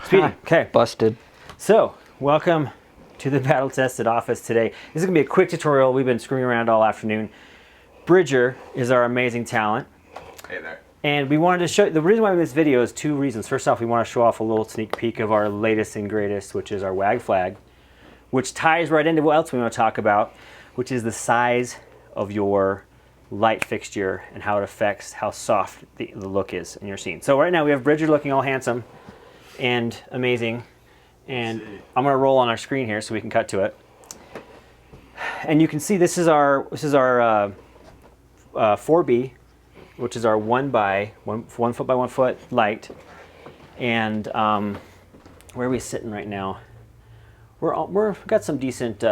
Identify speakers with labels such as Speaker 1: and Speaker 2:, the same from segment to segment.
Speaker 1: Speedy. Okay.
Speaker 2: Busted.
Speaker 1: So, welcome to the battle tested office today. This is going to be a quick tutorial. We've been screwing around all afternoon. Bridger is our amazing talent.
Speaker 3: Hey there.
Speaker 1: And we wanted to show, the reason why we made this video is two reasons. First off, we want to show off a little sneak peek of our latest and greatest, which is our Wag Flag, which ties right into what else we want to talk about, which is the size of your light fixture and how it affects how soft the look is in your scene. So right now we have Bridger looking all handsome and amazing, and I'm going to roll on our screen here so we can cut to it. And you can see this is our 4B, which is our 1 foot by 1 foot light. And where are we sitting right now? We've got some decent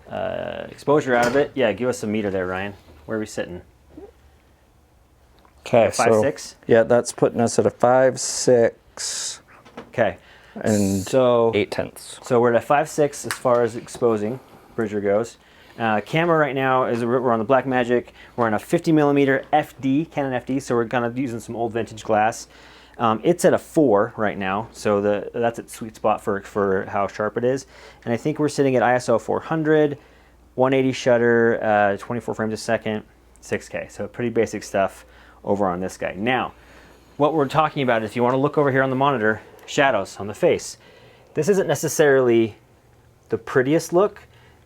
Speaker 1: exposure out of it. Yeah, give us a meter there, Ryan. Where are we sitting?
Speaker 2: Okay,
Speaker 1: 5.6.
Speaker 2: Yeah, that's putting us at a 5.6.
Speaker 1: Okay,
Speaker 2: and
Speaker 1: so
Speaker 2: 0.8.
Speaker 1: So we're at a 5.6 as far as exposing Bridger goes. Camera right now is we're on the Blackmagic. We're on a 50mm FD, Canon FD. So we're kind of using some old vintage glass. It's at a 4 right now, so that's its sweet spot for how sharp it is. And I think we're sitting at ISO 400, 180 shutter, 24 frames a second, 6K. So pretty basic stuff over on this guy. Now, what we're talking about, if you want to look over here on the monitor, shadows on the face. This isn't necessarily the prettiest look.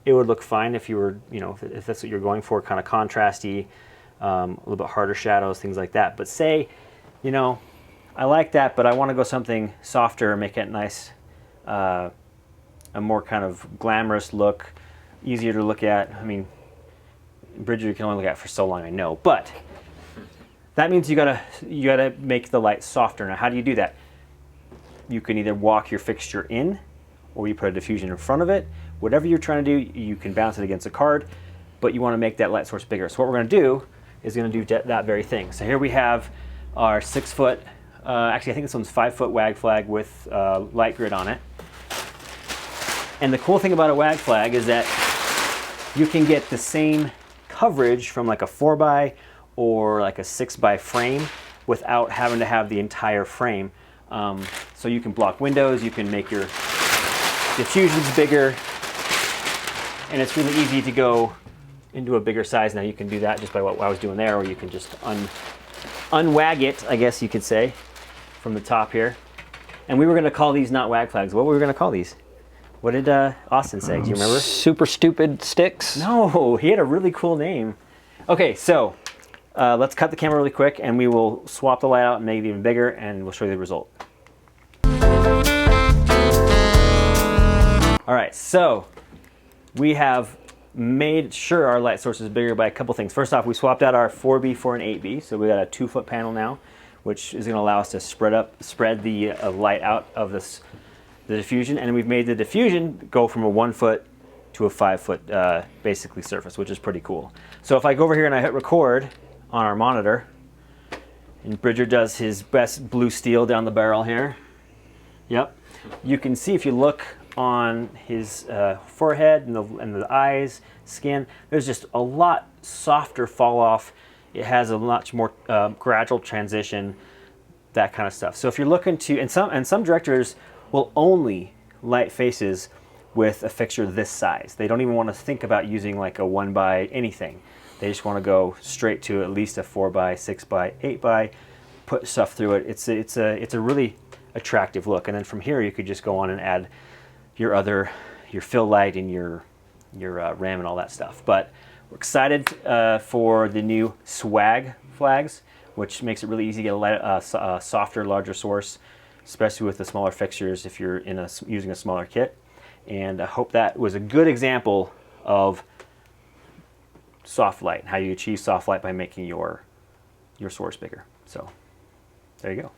Speaker 1: It would look fine if you were, you know, if that's what you're going for, kind of contrasty, a little bit harder shadows, things like that. But say, you know, I like that, but I want to go something softer, make it nice, a more kind of glamorous look, easier to look at. I mean, Bridger you can only look at for so long, I know, but that means you gotta make the light softer. Now, how do you do that? You can either walk your fixture in, or you put a diffusion in front of it. Whatever you're trying to do, you can bounce it against a card, but you want to make that light source bigger. So what we're going to do is going to do that very thing. So here we have our 6 foot. Actually, I think this one's 5 foot Wag Flag with light grid on it. And the cool thing about a Wag Flag is that you can get the same coverage from like a 4x or like a 6x frame without having to have the entire frame. So you can block windows, you can make your diffusions bigger, and it's really easy to go into a bigger size. Now you can do that just by what I was doing there, or you can just unwag it, I guess you could say, from the top here. And we were going to call these not Wag Flags. What were we going to call these? What did Austin say? Do you remember?
Speaker 2: Super stupid sticks?
Speaker 1: No, he had a really cool name. Okay, so let's cut the camera really quick, and we will swap the light out and make it even bigger, and we'll show you the result. All right, so we have made sure our light source is bigger by a couple things. First off, we swapped out our 4B for an 8B, so we got a 2 foot panel now, which is going to allow us to spread the light out of the diffusion, and we've made the diffusion go from a 1 foot to a 5 foot basically surface, which is pretty cool. So if I go over here and I hit record on our monitor, and Bridger does his best blue steel down the barrel here. Yep, you can see if you look on his forehead and the eyes, skin, there's just a lot softer fall off. It has a much more gradual transition, that kind of stuff. So if you're looking to, and some directors will only light faces with a fixture this size. They don't even want to think about using like a 1x anything. They just want to go straight to at least a 4x, 6x, 8x, put stuff through it. It's a really attractive look. And then from here you could just go on and add your fill light and your RAM and all that stuff. But we're excited for the new Swag Flags, which makes it really easy to get a softer, larger source, especially with the smaller fixtures if you're using a smaller kit. And I hope that was a good example of soft light, how you achieve soft light by making your source bigger. So there you go.